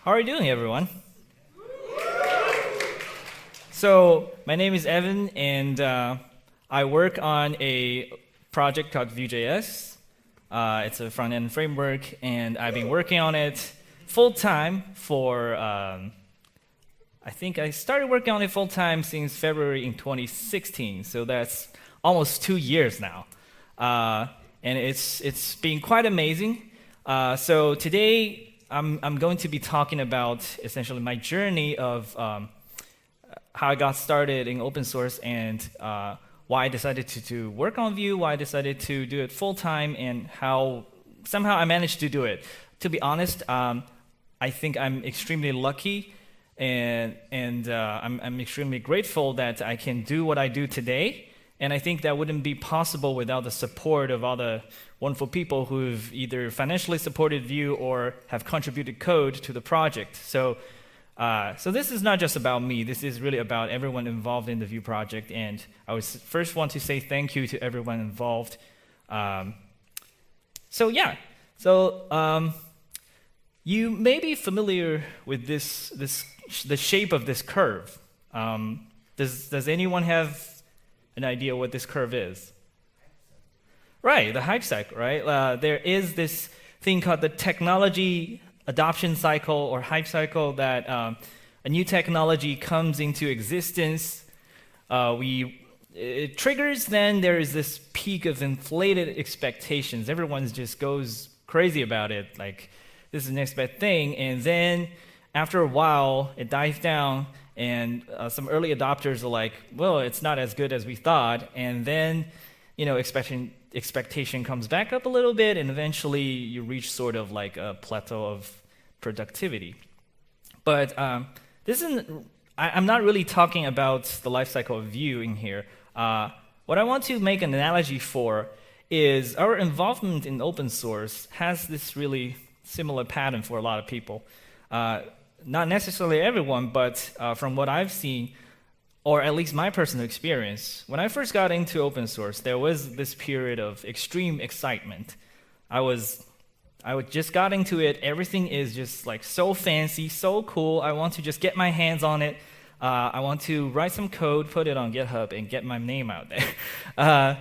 How are you doing, everyone? So, my name is Evan, and I work on a project called Vue.js. It's a front-end framework, and I've been working on it full-time for, I think I started working on it full-time since February in 2016, so that's almost 2 years now. And it's been quite amazing. So today, I'm going to be talking about essentially my journey of how I got started in open source and why I decided to work on Vue, why I decided to do it full-time, and how somehow I managed to do it. To be honest, I think I'm extremely lucky, and I'm extremely grateful that I can do what I do today. And I think that wouldn't be possible without the support of all the wonderful people who've either financially supported Vue or have contributed code to the project. So this is not just about me. This is really about everyone involved in the Vue project. And I would first want to say thank you to everyone involved. You may be familiar with the shape of this curve. Does anyone have an idea what this curve is? Right, the hype cycle, right? There is this thing called the technology adoption cycle or hype cycle that a new technology comes into existence. It triggers, then there is this peak of inflated expectations. Everyone just goes crazy about it, like this is the next best thing. And then after a while, it dies down, and some early adopters are like, well, it's not as good as we thought. And then, expectation comes back up a little bit, and eventually you reach sort of like a plateau of productivity. But this isn't. I'm not really talking about the life cycle of Vue in here. What I want to make an analogy for is our involvement in open source has this really similar pattern for a lot of people. Not necessarily everyone, but from what I've seen, or at least my personal experience, when I first got into open source, there was this period of extreme excitement. I just got into it. Everything is just like so fancy, so cool. I want to just get my hands on it. I want to write some code, put it on GitHub, and get my name out there.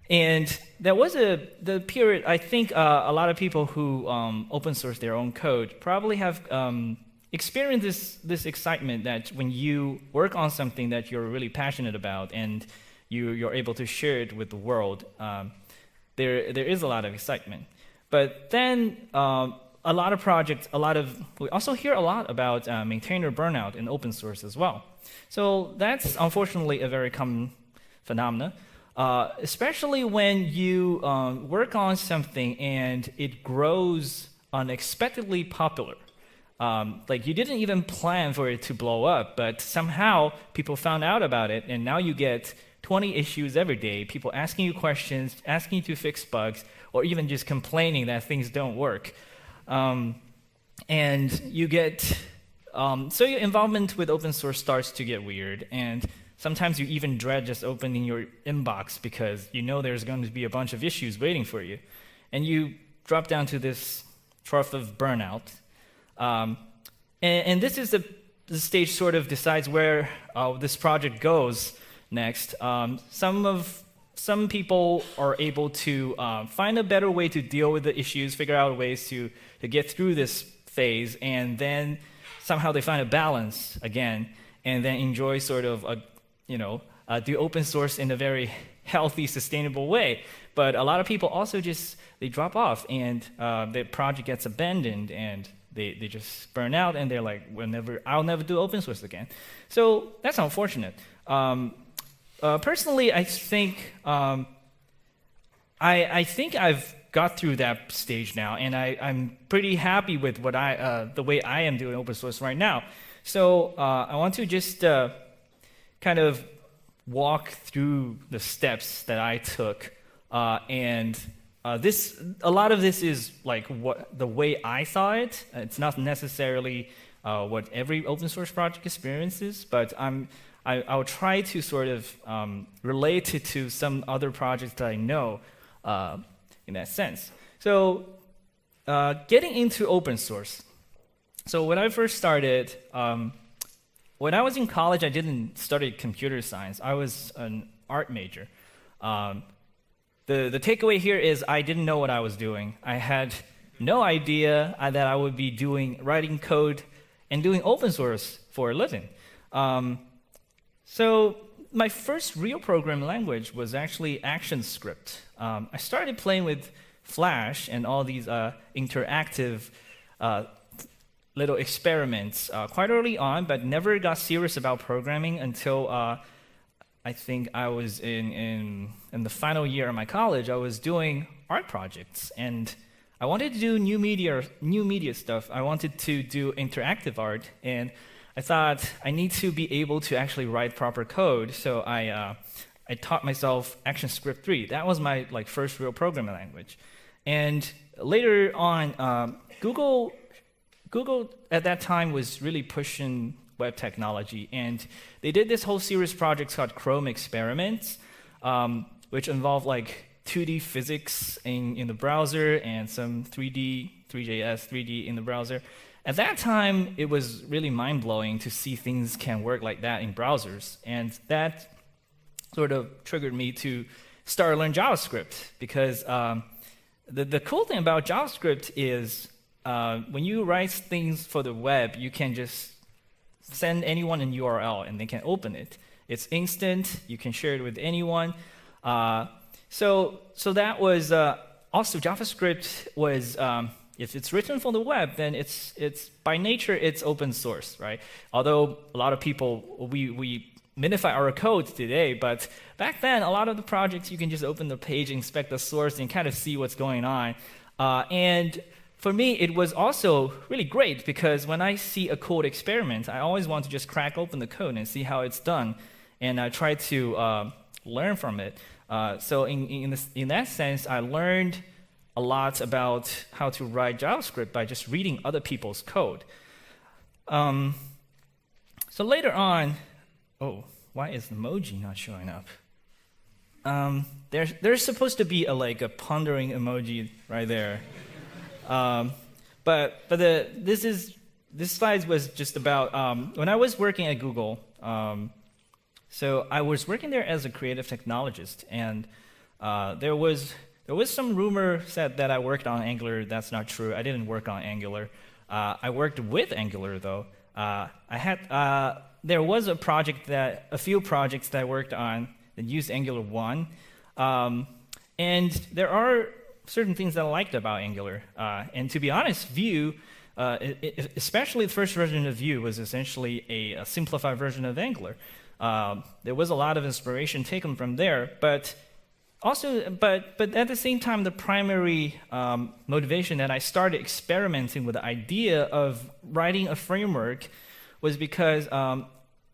And there was the period. I think a lot of people who open source their own code probably have experience this excitement that when you work on something that you're really passionate about and you're able to share it with the world, there is a lot of excitement. But then a lot of projects, we also hear a lot about maintainer burnout in open source as well. So that's unfortunately a very common phenomenon, especially when you work on something and it grows unexpectedly popular. Like you didn't even plan for it to blow up, but somehow people found out about it, and now you get 20 issues every day, people asking you questions, asking you to fix bugs, or even just complaining that things don't work. And you get, so your involvement with open source starts to get weird, and sometimes you even dread just opening your inbox because you know there's going to be a bunch of issues waiting for you. And you drop down to this trough of burnout. And this is the stage sort of decides where this project goes next. Some people are able to find a better way to deal with the issues, figure out ways to get through this phase, and then somehow they find a balance again, and then enjoy sort of do open source in a very healthy, sustainable way. But a lot of people also they drop off, and the project gets abandoned, and they just burn out, and they're like, I'll never do open source again. So that's unfortunate. Personally, I think I've got through that stage now, and I'm pretty happy with the way I am doing open source right now. So I want to just kind of walk through the steps that I took, and a lot of this is like the way I saw it. It's not necessarily what every open source project experiences, but I'll try to sort of relate it to some other projects that I know in that sense. So getting into open source, So when I first started, when I was in college, I didn't study computer science. I was an art major. Um, the takeaway here is I didn't know what I was doing. I had no idea that I would be writing code and doing open source for a living. So my first real programming language was actually ActionScript. I started playing with Flash and all these interactive little experiments quite early on, but never got serious about programming until I think I was in the final year of my college. I was doing art projects, and I wanted to do new media stuff. I wanted to do interactive art, and I thought I need to be able to actually write proper code. So I taught myself ActionScript 3. That was my first real programming language. And later on, Google at that time was really pushing web technology, and they did this whole series of projects called Chrome Experiments, which involved 2D physics in the browser and some 3D, Vue.js, 3D in the browser. At that time, it was really mind-blowing to see things can work like that in browsers, and that sort of triggered me to start learning JavaScript, because the cool thing about JavaScript is when you write things for the web, you can just send anyone an URL and they can open it. It's instant. You can share it with anyone. So that was also JavaScript was if it's written for the web, then it's by nature it's open source, right? Although a lot of people we minify our code today, but back then a lot of the projects you can just open the page, inspect the source, and kind of see what's going on. And for me, it was also really great because when I see a code experiment, I always want to just crack open the code and see how it's done, and I try to learn from it. So in that sense, I learned a lot about how to write JavaScript by just reading other people's code. So later on, why is the emoji not showing up? There's supposed to be a pondering emoji right there. But this slide was just about when I was working at Google. So I was working there as a creative technologist, and there was some rumor said that I worked on Angular. That's not true. I didn't work on Angular. I worked with Angular though. There was a few projects that I worked on that used Angular 1, and there are certain things that I liked about Angular. And to be honest, Vue, especially the first version of Vue, was essentially a simplified version of Angular. There was a lot of inspiration taken from there, but at the same time, the primary motivation that I started experimenting with the idea of writing a framework was because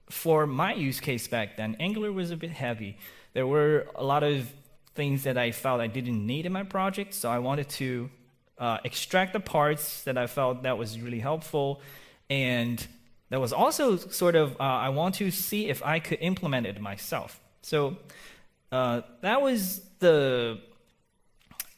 for my use case back then, Angular was a bit heavy. There were a lot of things that I felt I didn't need in my project, so I wanted to extract the parts that I felt that was really helpful, and that was also sort of I want to see if I could implement it myself. So that was a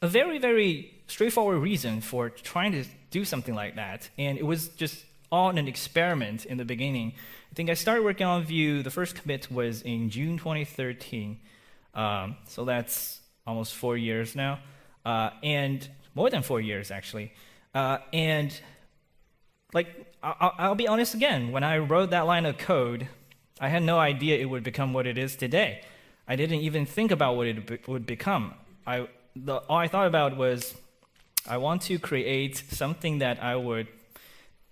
very, very straightforward reason for trying to do something like that, and it was just all an experiment in the beginning. I think I started working on Vue. The first commit was in June 2013. So that's almost 4 years now, and more than 4 years actually. And I'll be honest again, when I wrote that line of code, I had no idea it would become what it is today. I didn't even think about what it would become. All I thought about was, I want to create something that I would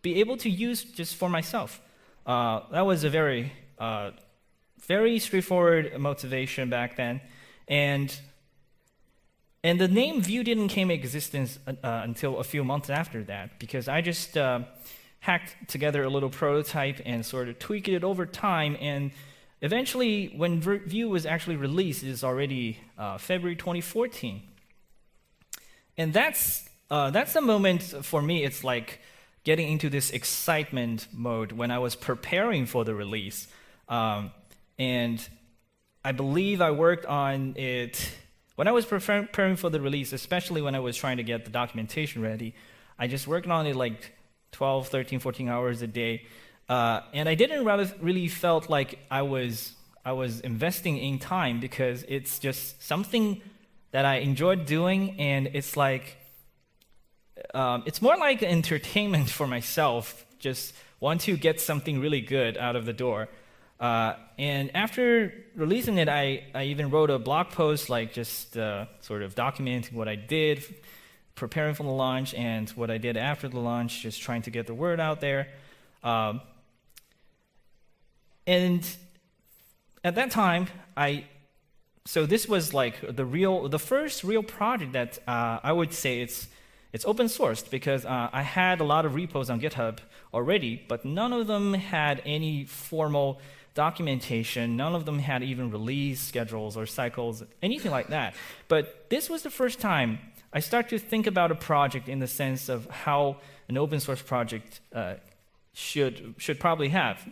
be able to use just for myself. That was a very straightforward motivation back then, and the name Vue didn't came into existence until a few months after that, because I just hacked together a little prototype and sort of tweaked it over time, and eventually, when Vue was actually released, it is already February 2014, and that's the moment for me. It's like getting into this excitement mode when I was preparing for the release. And I believe I worked on it when I was preparing for the release, especially when I was trying to get the documentation ready. I just worked on it 12, 13, 14 hours a day. And I didn't really felt like I was investing in time, because it's just something that I enjoyed doing, and it's like it's more like entertainment for myself. Just want to get something really good out of the door. And after releasing it, I even wrote a blog post, like just sort of documenting what I did, preparing for the launch, and what I did after the launch, just trying to get the word out there. And at that time, so this was like the first real project that I would say it's open sourced, because I had a lot of repos on GitHub already, but none of them had any formal documentation. None of them had even release schedules or cycles, anything like that. But this was the first time I started to think about a project in the sense of how an open source project should probably have,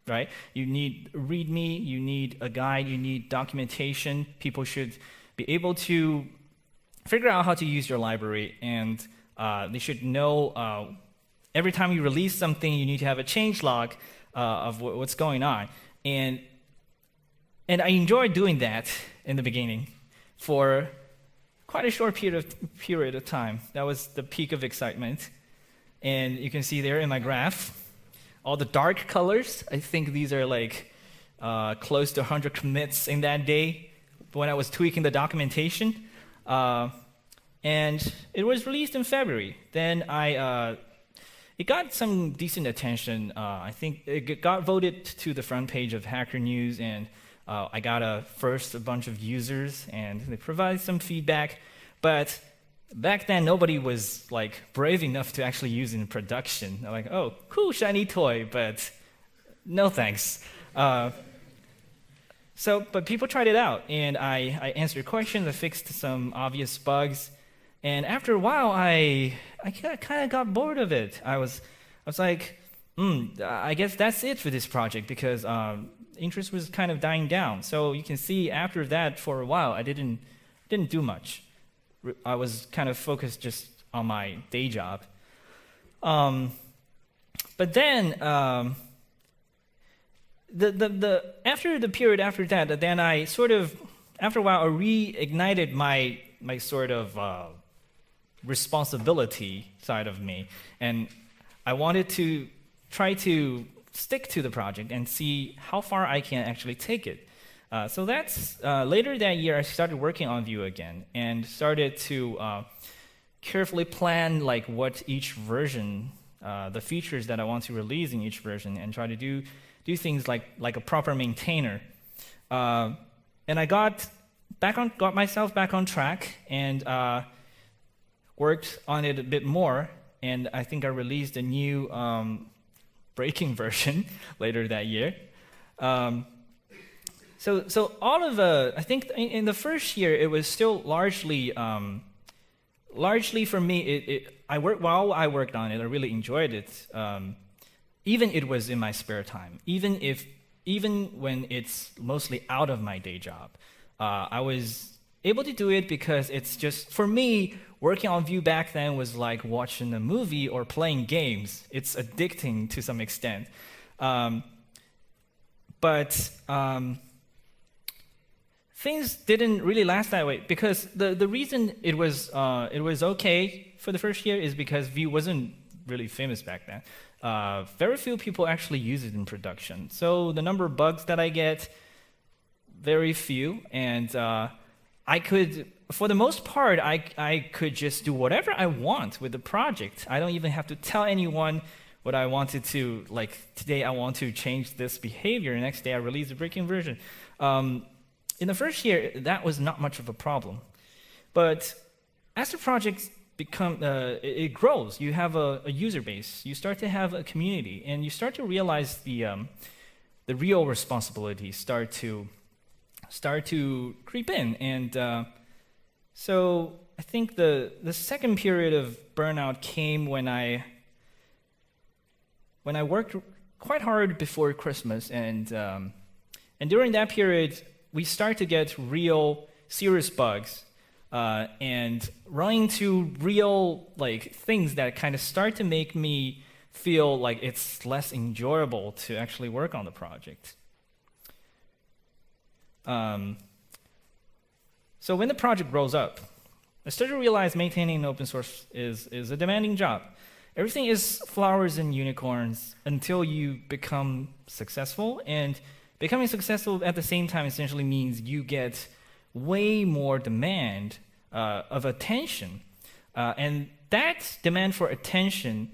right? You need README, you need a guide, you need documentation. People should be able to figure out how to use your library, and they should know every time you release something, you need to have a change log of what's going on. And I enjoyed doing that in the beginning for quite a short period of time. That was the peak of excitement. And you can see there in my graph, all the dark colors. I think these are like close to 100 commits in that day when I was tweaking the documentation. And it was released in February. Then it got some decent attention. I think it got voted to the front page of Hacker News, and I got a bunch of users, and they provided some feedback. But back then, nobody was like brave enough to actually use it in production. They're like, oh, cool, shiny toy, but no thanks. But people tried it out, and I answered questions, I fixed some obvious bugs. And after a while, I kind of got bored of it. I was like, I guess that's it for this project, because interest was kind of dying down. So you can see after that, for a while, I didn't do much. I was kind of focused just on my day job. But then after the period after that, then I sort of, after a while, I reignited my sort of responsibility side of me, and I wanted to try to stick to the project and see how far I can actually take it. So that's later that year, I started working on Vue again, and started to carefully plan like what each version, the features that I want to release in each version, and try to do things like a proper maintainer. And I got myself back on track, and worked on it a bit more, and I think I released a new breaking version later that year. So all of I think in the first year, it was still largely for me. While I worked on it, I really enjoyed it. Even it was in my spare time, even when it's mostly out of my day job, I was able to do it because it's just, for me, working on Vue back then was like watching a movie or playing games. It's addicting to some extent. But things didn't really last that way, because the reason it was okay for the first year is because Vue wasn't really famous back then. Very few people actually use it in production. So the number of bugs that I get, very few, and I could, for the most part, I could just do whatever I want with the project. I don't even have to tell anyone what I wanted to, like today I want to change this behavior, and next day I release a breaking version. In the first year, that was not much of a problem. But as the project it grows, you have a user base, you start to have a community, and you start to realize the real responsibilities start to creep in. And so I think the second period of burnout came when I worked quite hard before Christmas, and during that period, we start to get real serious bugs, and run into real things that kind of start to make me feel like it's less enjoyable to actually work on the project. So when the project grows up, I started to realize maintaining open source is a demanding job. Everything is flowers and unicorns until you become successful, and becoming successful at the same time essentially means you get way more demand of attention. And that demand for attention,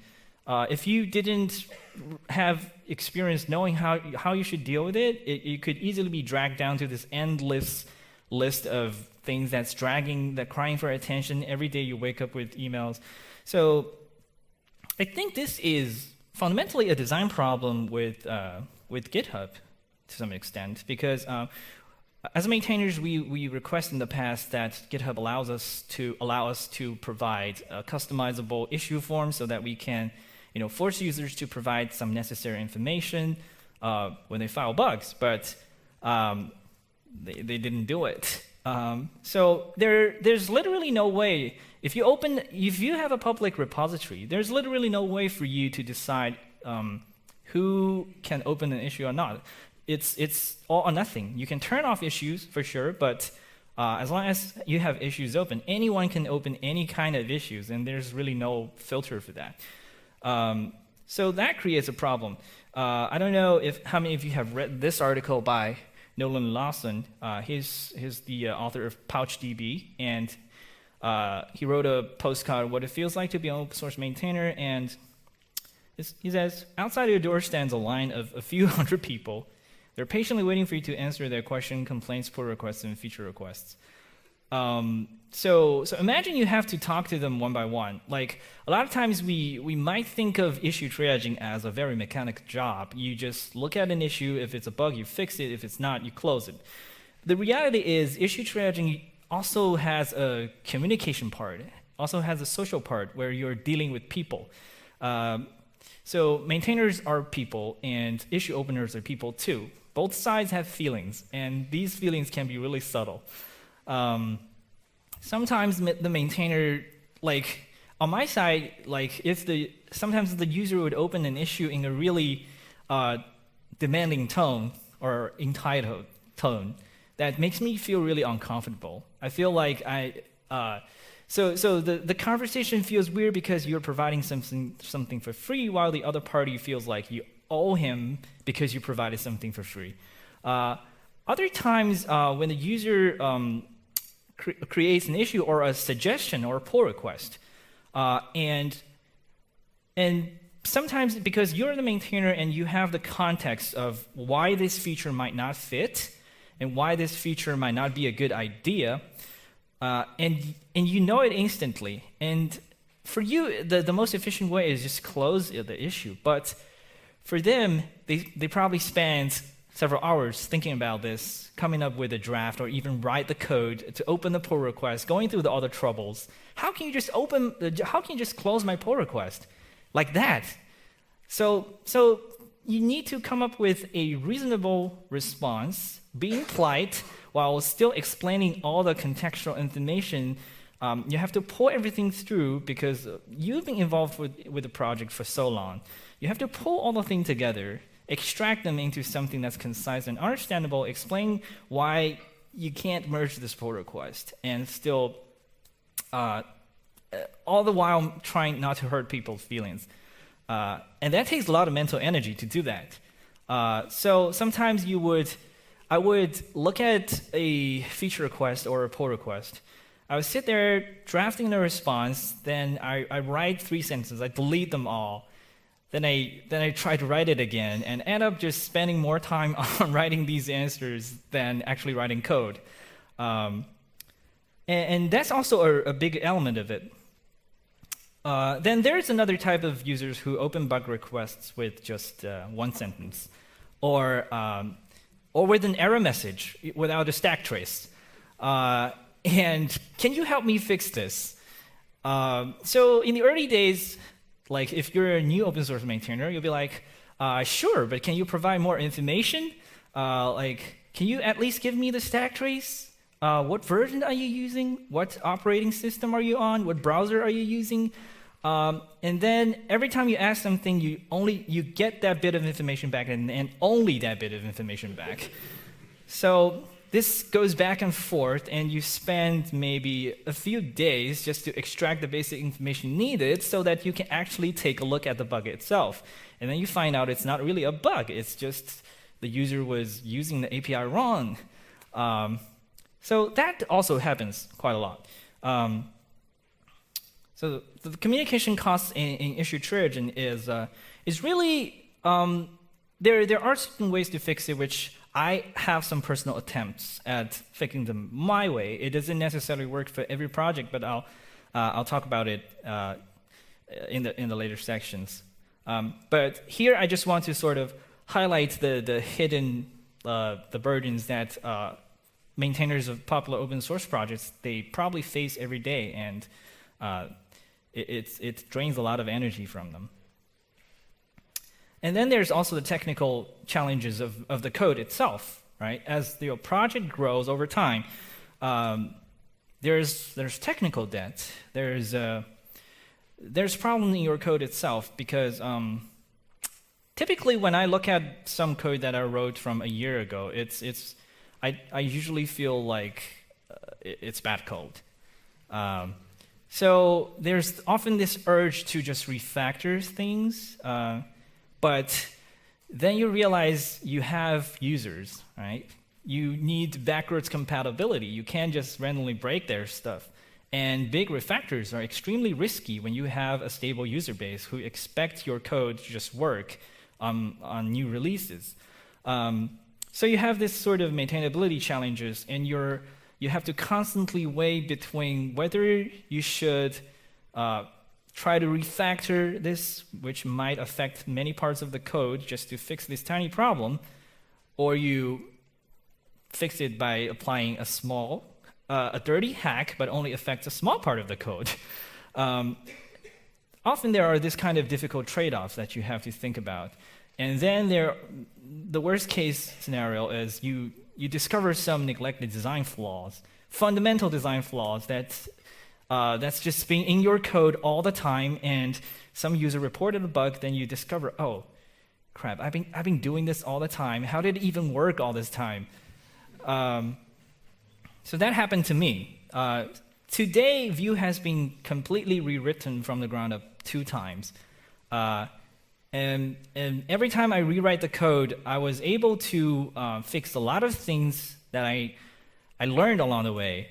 if you didn't have experience knowing how you should deal with it, it could easily be dragged down to this endless list of things that's crying for attention. Every day you wake up with emails. So I think this is fundamentally a design problem with GitHub to some extent, because as maintainers, we request in the past that GitHub allow us to provide a customizable issue form so that we can force users to provide some necessary information when they file bugs, but they didn't do it. So there's literally no way, if you have a public repository, there's literally no way for you to decide who can open an issue or not. It's all or nothing. You can turn off issues for sure, but as long as you have issues open, anyone can open any kind of issues, and there's really no filter for that. So that creates a problem. I don't know how many of you have read this article by Nolan Lawson. He's the author of PouchDB, and he wrote a post called "What It Feels Like to Be an Open Source Maintainer," and he says, outside your door stands a line of a few hundred people. They're patiently waiting for you to answer their question, complaints, pull requests, and feature requests. So imagine you have to talk to them one by one. Like, a lot of times we might think of issue triaging as a very mechanical job. You just look at an issue. If it's a bug, you fix it. If it's not, you close it. The reality is issue triaging also has a communication part, also has a social part where you're dealing with people. So maintainers are people, and issue openers are people too. Both sides have feelings, and these feelings can be really subtle. Sometimes the maintainer, like on my side, like sometimes the user would open an issue in a really demanding tone or entitled tone that makes me feel really uncomfortable. I feel like so the conversation feels weird because you're providing something for free, while the other party feels like you owe him because you provided something for free. Other times, when the user creates an issue or a suggestion or a pull request, and sometimes because you're the maintainer and you have the context of why this feature might not fit and why this feature might not be a good idea, and you know it instantly. And for you, the most efficient way is just close the issue. But for them, they probably spend several hours thinking about this, coming up with a draft, or even write the code to open the pull request, going through all the troubles. How can you just close my pull request like that? So you need to come up with a reasonable response, being polite while still explaining all the contextual information. You have to pull everything through because you've been involved with the project for so long. You have to pull all the things together, extract them into something that's concise and understandable, explain why you can't merge this pull request, and still, all the while trying not to hurt people's feelings. And that takes a lot of mental energy to do that. So sometimes I would look at a feature request or a pull request. I would sit there drafting the response, then I write 3 sentences, I delete them all. Then I try to write it again and end up just spending more time on writing these answers than actually writing code. And that's also a big element of it. Then there's another type of users who open bug requests with just 1 sentence, or with an error message without a stack trace. And can you help me fix this? So in the early days, like if you're a new open source maintainer, you'll be like, sure, but can you provide more information? Can you at least give me the stack trace? What version are you using? What operating system are you on? What browser are you using? And then every time you ask something, you get that bit of information back and only that bit of information back. So this goes back and forth, and you spend maybe a few days just to extract the basic information needed so that you can actually take a look at the bug itself. And then you find out it's not really a bug, it's just the user was using the API wrong. So that also happens quite a lot. So the communication costs in issue triage is really, there are certain ways to fix it, which I have some personal attempts at fixing them my way. It doesn't necessarily work for every project, but I'll talk about it in the later sections. But here I just want to sort of highlight the hidden the burdens that maintainers of popular open source projects they probably face every day, and it drains a lot of energy from them. And then there's also the technical challenges of the code itself, right? As the project grows over time, there's technical debt. There's problem in your code itself because typically when I look at some code that I wrote from a year ago, I usually feel like it's bad code. So there's often this urge to just refactor things. But then you realize you have users, right? You need backwards compatibility. You can't just randomly break their stuff. And big refactors are extremely risky when you have a stable user base who expect your code to just work on new releases. So you have this sort of maintainability challenges, and you have to constantly weigh between whether you should try to refactor this, which might affect many parts of the code just to fix this tiny problem, or you fix it by applying a dirty hack, but only affects a small part of the code. Often there are this kind of difficult trade-offs that you have to think about. And then the worst case scenario is you discover some neglected design flaws, fundamental design flaws that's just being in your code all the time, and some user reported a bug, then you discover, oh, crap, I've been doing this all the time. How did it even work all this time? So that happened to me. Today, Vue has been completely rewritten from the ground up 2 times. And every time I rewrite the code, I was able to fix a lot of things that I learned along the way.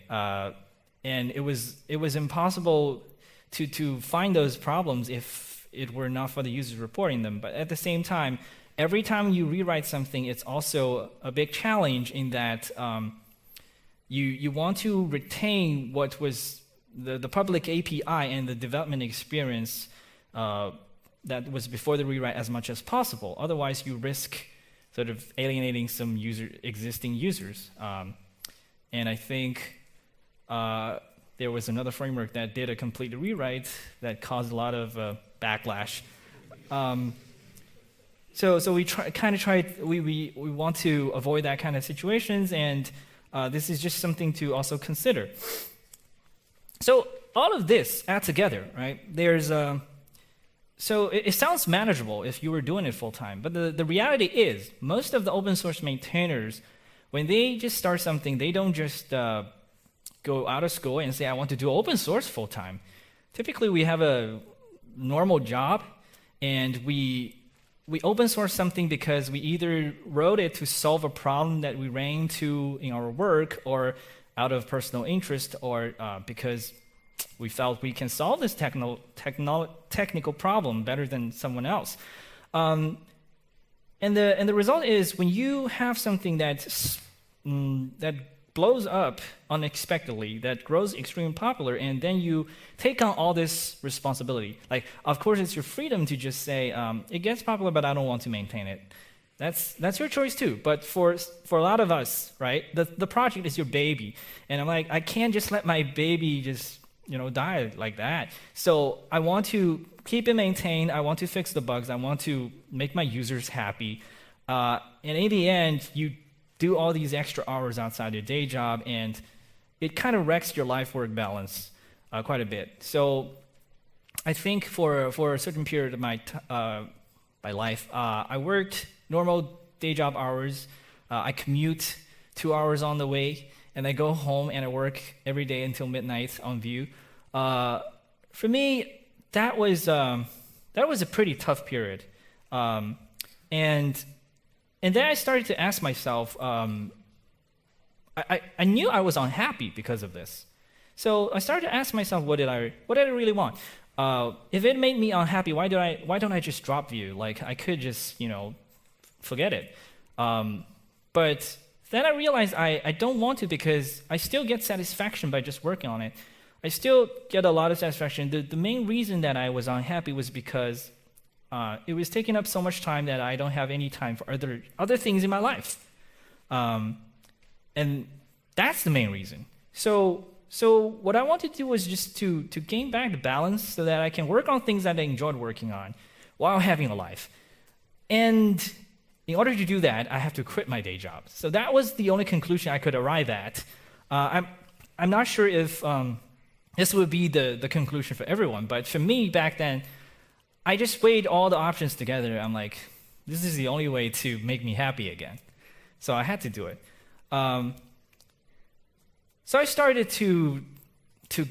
And it was impossible to find those problems if it were not for the users reporting them. But at the same time, every time you rewrite something, it's also a big challenge in that you want to retain what was the public API and the development experience that was before the rewrite as much as possible. Otherwise, you risk sort of alienating some existing users. And I think there was another framework that did a complete rewrite that caused a lot of backlash. So we want to avoid that kind of situations, and this is just something to also consider. So all of this add together, right? So it sounds manageable if you were doing it full time, but the reality is most of the open source maintainers, when they just start something, they don't just go out of school and say, I want to do open source full time. Typically, we have a normal job, and we open source something because we either wrote it to solve a problem that we ran into in our work, or out of personal interest, or because we felt we can solve this technical problem better than someone else. And the result is when you have something that blows up unexpectedly, that grows extremely popular, and then you take on all this responsibility. Like, of course, it's your freedom to just say, it gets popular, but I don't want to maintain it. That's your choice too. But for a lot of us, right, the project is your baby, and I'm like, I can't just let my baby just die like that. So I want to keep it maintained. I want to fix the bugs. I want to make my users happy. And in the end, you do all these extra hours outside your day job, and it kind of wrecks your life-work balance quite a bit. So I think for a certain period of my life, I worked normal day job hours. I commute 2 hours on the way, and I go home and I work every day until midnight on Vue. For me, that was a pretty tough period, and then I started to ask myself. I knew I was unhappy because of this, so I started to ask myself, what did I really want? If it made me unhappy, why don't I just drop Vue? Like I could just forget it. But then I realized I don't want to, because I still get satisfaction by just working on it. I still get a lot of satisfaction. The main reason that I was unhappy was because it was taking up so much time that I don't have any time for other things in my life. And that's the main reason. So what I wanted to do was just to gain back the balance so that I can work on things that I enjoyed working on while having a life. And in order to do that, I have to quit my day job. So that was the only conclusion I could arrive at. I'm not sure if this would be the conclusion for everyone, but for me back then, I just weighed all the options together. I'm like, this is the only way to make me happy again. So I had to do it. So I started to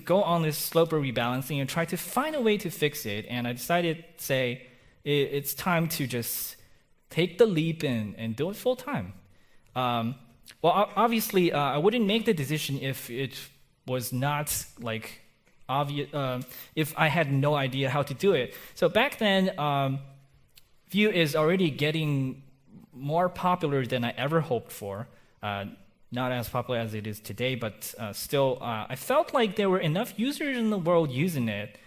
go on this slope of rebalancing and try to find a way to fix it. And I decided, say, it's time to just take the leap and do it full time. Well, obviously, I wouldn't make the decision if it was not like obvious, if I had no idea how to do it. So back then, Vue is already getting more popular than I ever hoped for. Not as popular as it is today, but still, I felt like there were enough users in the world using it.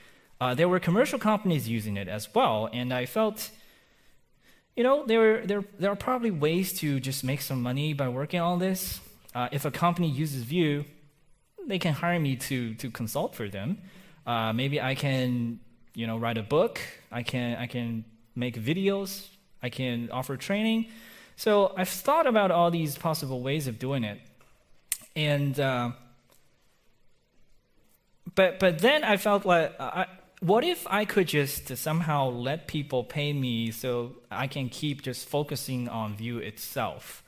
There were commercial companies using it as well, and I felt, there are probably ways to just make some money by working on this. If a company uses Vue, they can hire me to consult for them. Maybe I can, write a book. I can make videos. I can offer training. So I've thought about all these possible ways of doing it, and but then I felt like, what if I could just somehow let people pay me so I can keep just focusing on Vue itself?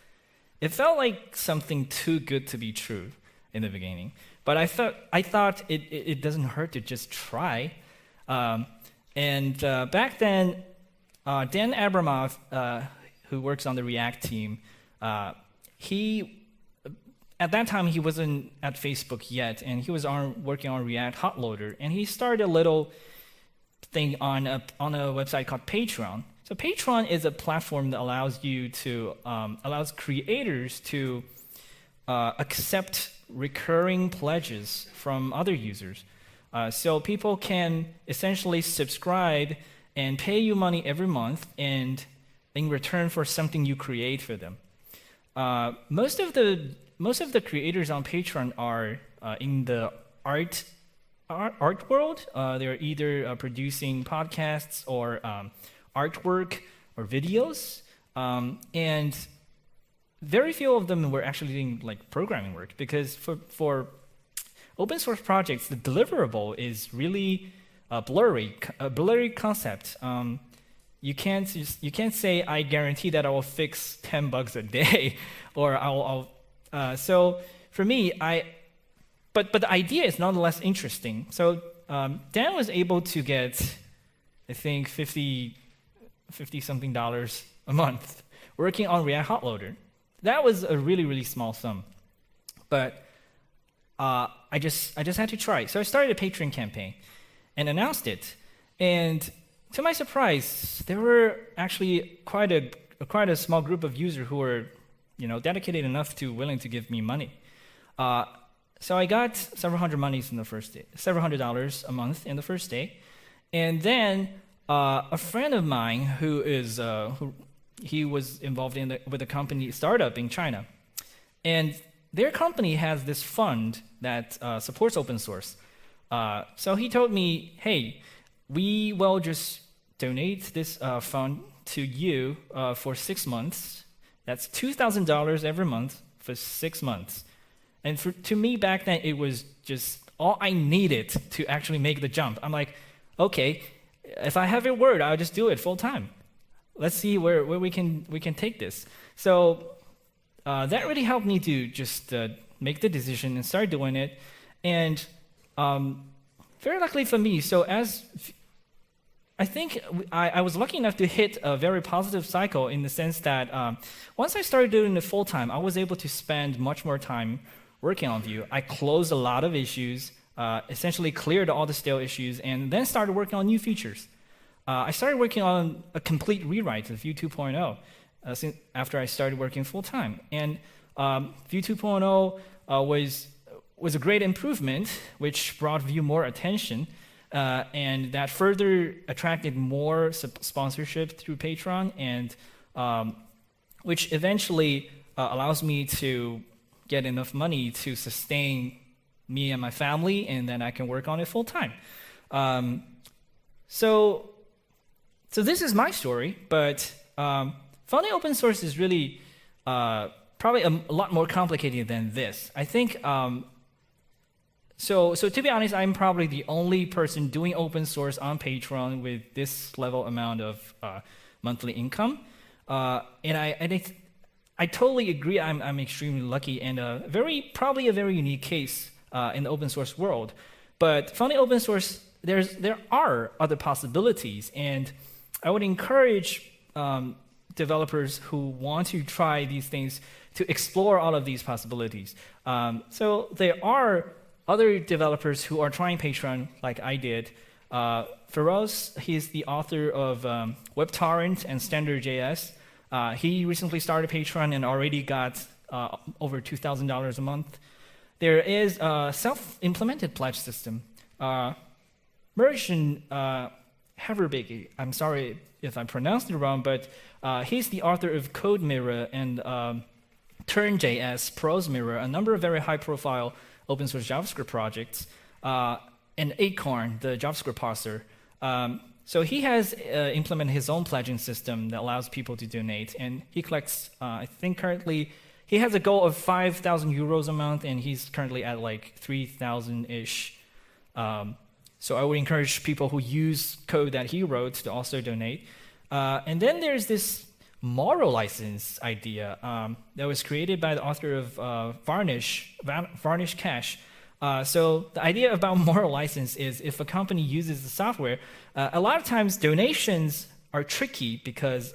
It felt like something too good to be true in the beginning, but I thought it doesn't hurt to just try. And back then, Dan Abramov, who works on the React team, at that time he wasn't at Facebook yet, and he was working on React Hot Loader, and he started a little thing on a website called Patreon. So Patreon is a platform that allows creators to accept recurring pledges from other users. So people can essentially subscribe and pay you money every month, and in return for something you create for them. Most of the creators on Patreon are in the art world. They're either producing podcasts or artwork or videos, and very few of them were actually doing like programming work, because for open source projects, the deliverable is really a blurry concept. You can't say I guarantee that I will fix 10 bugs a day, or so for me, but the idea is nonetheless interesting. So Dan was able to get, I think, $50 something a month working on React Hot Loader. That was a really, really small sum, but I just had to try. So I started a Patreon campaign and announced it, and to my surprise, there were actually quite a small group of users who were, dedicated enough to willing to give me money. So I got several hundred monies in the first day, several $100 a month in the first day, and then a friend of mine who he was involved with a company startup in China, and their company has this fund that supports open source. So he told me, hey, we will just donate this fund to you for 6 months. That's $2,000 every month for 6 months. And to me back then, it was just all I needed to actually make the jump. I'm like, okay, if I have a word, I'll just do it full time. Let's see where we can take this. So that really helped me to just make the decision and start doing it. And very luckily for me, so I think I was lucky enough to hit a very positive cycle in the sense that once I started doing it full time, I was able to spend much more time working on Vue. I closed a lot of issues, essentially cleared all the stale issues, and then started working on new features. I started working on a complete rewrite of Vue 2.0 after I started working full time. And Vue 2.0 was a great improvement, which brought Vue more attention. And that further attracted more sponsorship through Patreon, and which eventually allows me to get enough money to sustain me and my family, and then I can work on it full time. So this is my story, but founding open source is really probably a lot more complicated than this. I think. So to be honest, I'm probably the only person doing open source on Patreon with this level amount of monthly income, and I totally agree. I'm extremely lucky and probably a very unique case in the open source world. But founding open source, there are other possibilities, and I would encourage developers who want to try these things to explore all of these possibilities. So there are other developers who are trying Patreon like I did. Feroz, he's the author of WebTorrent and Standard.js. He recently started Patreon and already got over $2,000 a month. There is a self-implemented pledge system. Verge and Haverbig, I'm sorry if I pronounced it wrong, but he's the author of Code Mirror and Turn.js, Prose Mirror, a number of very high-profile open source JavaScript projects, and Acorn, the JavaScript parser. So he has implemented his own pledging system that allows people to donate, and he collects, I think currently, he has a goal of 5,000 euros a month, and he's currently at like 3,000-ish. So I would encourage people who use code that he wrote to also donate. And then there's this moral license idea that was created by the author of Varnish Cache. So the idea about moral license is if a company uses the software, a lot of times donations are tricky because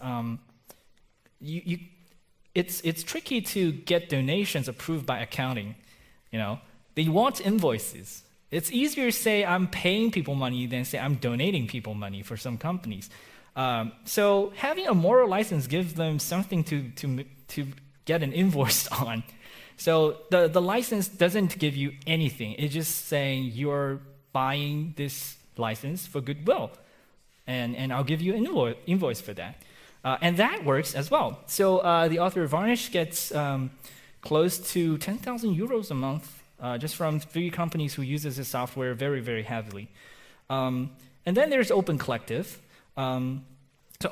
it's tricky to get donations approved by accounting. They want invoices. It's easier to say I'm paying people money than say I'm donating people money for some companies. So having a moral license gives them something to get an invoice on. So the license doesn't give you anything. It's just saying you're buying this license for goodwill, and I'll give you an invoice for that. And that works as well. So the author of Varnish gets close to 10,000 euros a month just from 3 companies who uses his software very, very heavily. And then there's Open Collective. So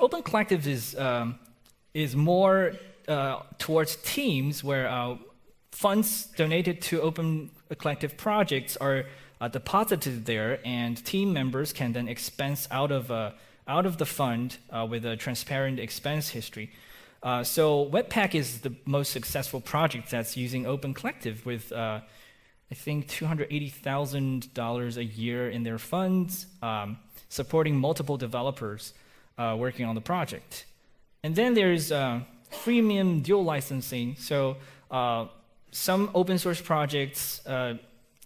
Open Collective is more towards teams where funds donated to Open Collective projects are deposited there, and team members can then expense out of the fund with a transparent expense history. So Webpack is the most successful project that's using Open Collective with I think $280,000 a year in their funds, supporting multiple developers working on the project. And then there's freemium dual licensing. So some open source projects,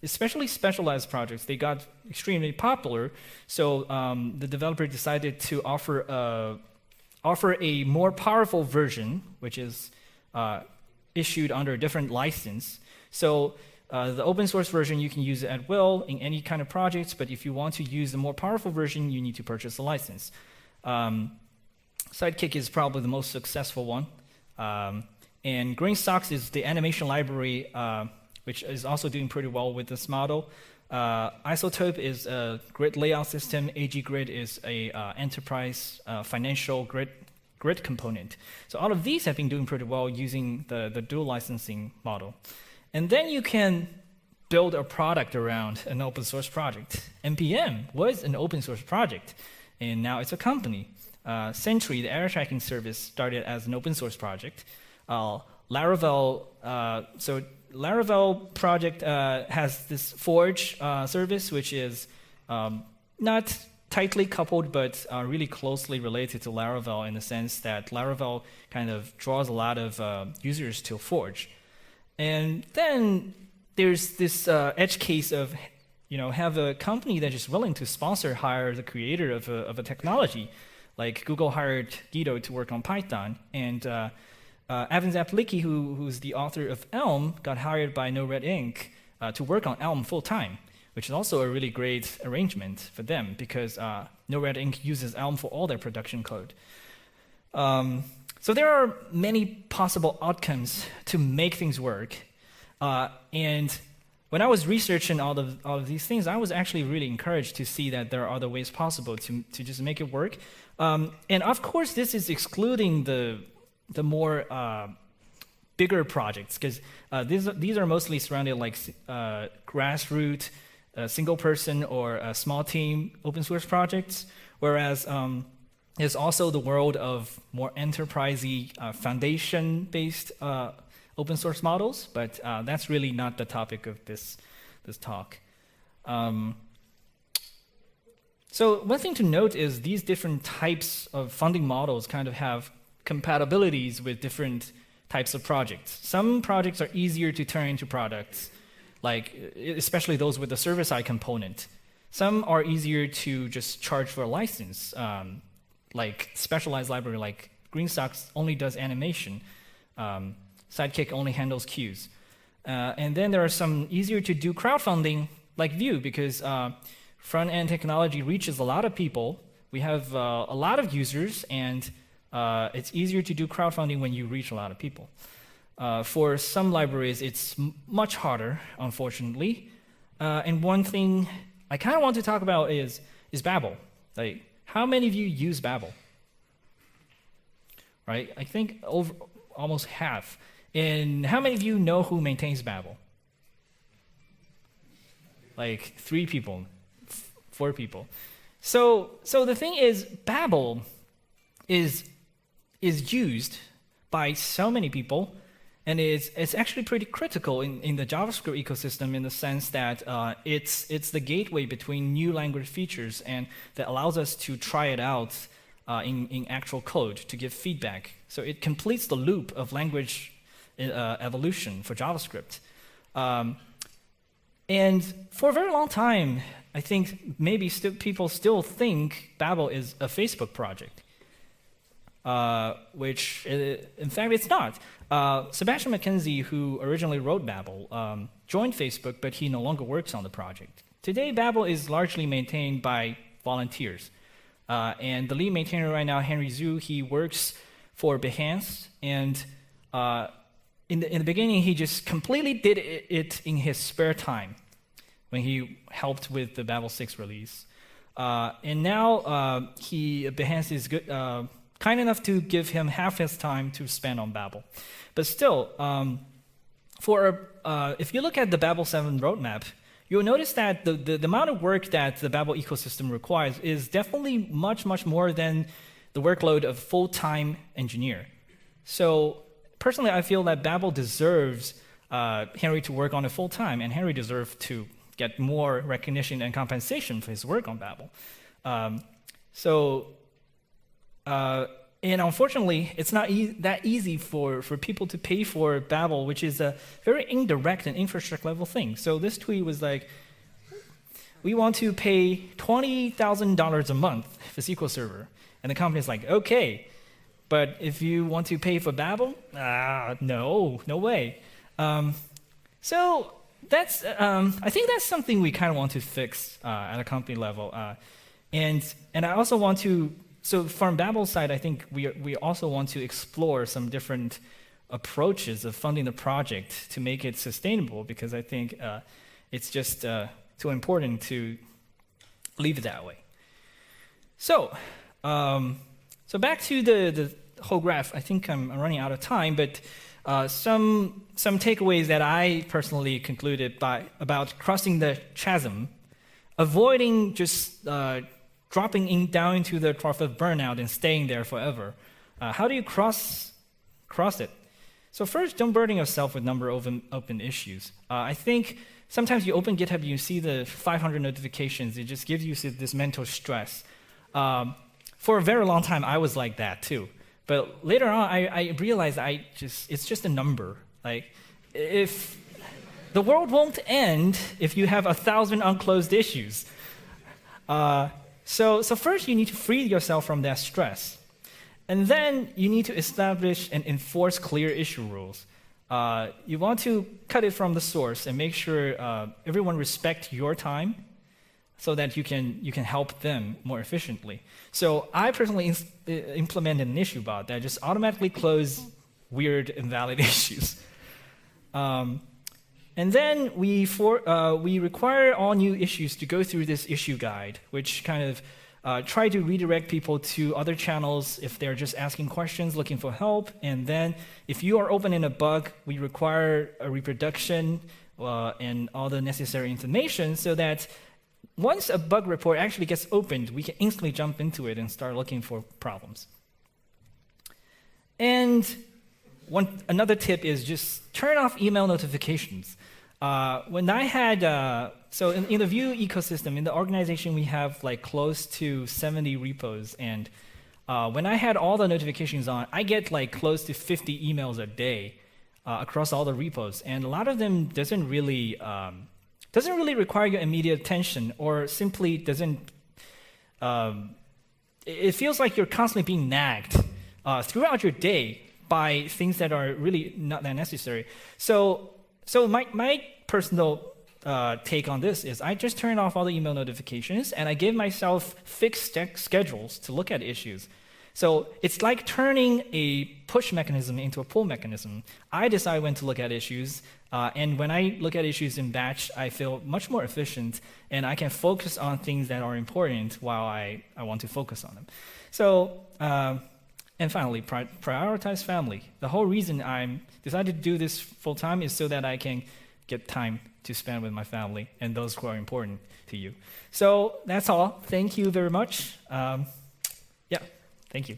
especially specialized projects, they got extremely popular. So the developer decided to offer a more powerful version, which is issued under a different license. So the open source version, you can use it at will in any kind of projects, but if you want to use the more powerful version, you need to purchase a license. Sidekick is probably the most successful one. And Green Socks is the animation library, which is also doing pretty well with this model. Isotope is a grid layout system. AG-Grid is a enterprise financial grid component. So all of these have been doing pretty well using the dual licensing model. And then you can build a product around an open source project. NPM was an open source project, and now it's a company. Sentry, the error tracking service, started as an open source project. Laravel, so Laravel project has this Forge service, which is not tightly coupled, but really closely related to Laravel in the sense that Laravel kind of draws a lot of users to Forge. And then there's this edge case of, have a company that is willing to hire the creator of a technology. Like Google hired Guido to work on Python, and Evan Zaplicki, who's the author of Elm, got hired by No Red Inc. To work on Elm full-time, which is also a really great arrangement for them because No Red Inc. uses Elm for all their production code. So there are many possible outcomes to make things work. And when I was researching all of these things, I was actually really encouraged to see that there are other ways possible to just make it work. And of course, this is excluding the more bigger projects, because these are mostly surrounded like grassroots, single person or a small team open source projects, whereas there's also the world of more enterprisey foundation-based open source models, but that's really not the topic of this talk. So one thing to note is these different types of funding models kind of have compatibilities with different types of projects. Some projects are easier to turn into products, like especially those with the server-side component. Some are easier to just charge for a license, like specialized library like Greenstocks only does animation. Sidekick only handles queues. And then there are some easier to do crowdfunding like Vue, because front-end technology reaches a lot of people. We have a lot of users, and it's easier to do crowdfunding when you reach a lot of people. For some libraries, it's much harder, unfortunately. And one thing I kind of want to talk about is Babel. Like, how many of you use Babel? Right? I think almost half. And how many of you know who maintains Babel? Like 3 people, 4 people. So the thing is, Babel is used by so many people, and it's actually pretty critical in the JavaScript ecosystem in the sense that it's the gateway between new language features, and that allows us to try it out in actual code to give feedback. So it completes the loop of language evolution for JavaScript. And for a very long time, I think maybe people still think Babel is a Facebook project, which in fact it's not. Sebastian McKenzie, who originally wrote Babel, joined Facebook, but he no longer works on the project. Today, Babel is largely maintained by volunteers. And the lead maintainer right now, Henry Zhu, he works for Behance, and in the beginning, he just completely did it in his spare time when he helped with the Babel 6 release. And now Behance is good, kind enough to give him half his time to spend on Babel. But still, if you look at the Babel 7 roadmap, you'll notice that the amount of work that the Babel ecosystem requires is definitely much, much more than the workload of a full-time engineer. So personally, I feel that Babel deserves Henry to work on it full-time, and Henry deserves to get more recognition and compensation for his work on Babel. And unfortunately, it's not that easy for people to pay for Babel, which is a very indirect and infrastructure level thing. So this tweet was like, we want to pay $20,000 a month for SQL Server. And the company's like, okay, but if you want to pay for Babel, no way. So that's, I think that's something we kind of want to fix at a company level. And I also want to, so from Babel's side, I think we also want to explore some different approaches of funding the project to make it sustainable, because I think it's just too important to leave it that way. So back to the whole graph. I think I'm running out of time, but some takeaways that I personally concluded about crossing the chasm, avoiding just dropping down into the trough of burnout and staying there forever. How do you cross it? So first, don't burden yourself with number of open issues. I think sometimes you open GitHub, you see the 500 notifications. It just gives you this mental stress. For a very long time, I was like that too. But later on, I realized it's just a number. Like, if the world won't end if you have 1,000 unclosed issues. So first, you need to free yourself from that stress. And then you need to establish and enforce clear issue rules. You want to cut it from the source and make sure everyone respects your time so that you can help them more efficiently. So I personally implemented an issue bot that just automatically closes weird, invalid issues. And then we require all new issues to go through this issue guide, which kind of try to redirect people to other channels if they're just asking questions, looking for help. And then if you are opening a bug, we require a reproduction and all the necessary information so that once a bug report actually gets opened, we can instantly jump into it and start looking for problems. And another tip is just turn off email notifications. When I had, so in the Vue ecosystem, in the organization, we have like close to 70 repos. And when I had all the notifications on, I get like close to 50 emails a day across all the repos. And a lot of them doesn't really require your immediate attention, or simply doesn't, it feels like you're constantly being nagged throughout your day by things that are really not that necessary. So my personal take on this is I just turn off all the email notifications and I give myself fixed schedules to look at issues. So it's like turning a push mechanism into a pull mechanism. I decide when to look at issues, and when I look at issues in batch, I feel much more efficient, and I can focus on things that are important while I want to focus on them. So, and finally, prioritize family. The whole reason I decided to do this full-time is so that I can get time to spend with my family and those who are important to you. So that's all. Thank you very much. Yeah, thank you.